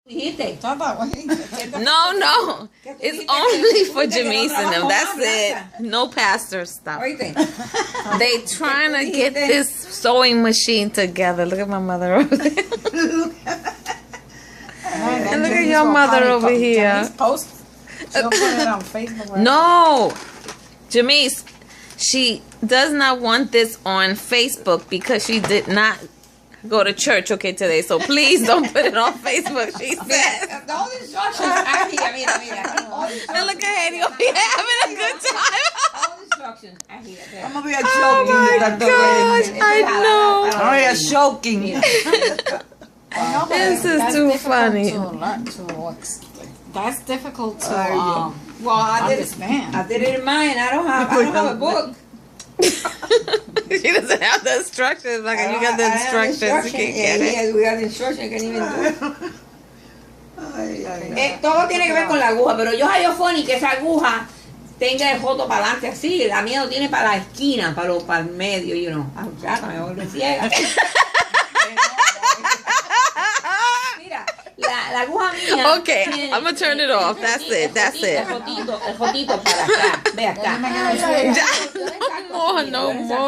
Dijiste. No. It's only for Janice and them. That's it. No pastor stuff. Oíste. They trying to get this sewing machine together. Look at my mother over there. And look at your mother over here. She'll put it on Facebook. No, Jamise, she does not want this on Facebook because she did not go to church today. So please don't put it on Facebook. She said. All the instructions are here. Mira. And look at Eddie over here having a good time. All the instructions are here. I'm gonna be a Oh choking. my gosh, I know. I'm gonna be a choking. This is too funny. That's difficult to Well, I understand. did it in mine. I don't have a book. She doesn't have the instructions. Like you got the instructions, you can't get it. Yeah, we got the instructions. I can't even do it. Todo tiene que ver con la aguja, pero yo hallo funny que esa aguja tenga el joto para adelante así. La mía lo tiene para la esquina, para el medio, you know. Ya, me vuelve ciega. Mira, la aguja mía. Okay, tiene I'm gonna turn it off. That's it. El jotito para acá. Ve acá. No more.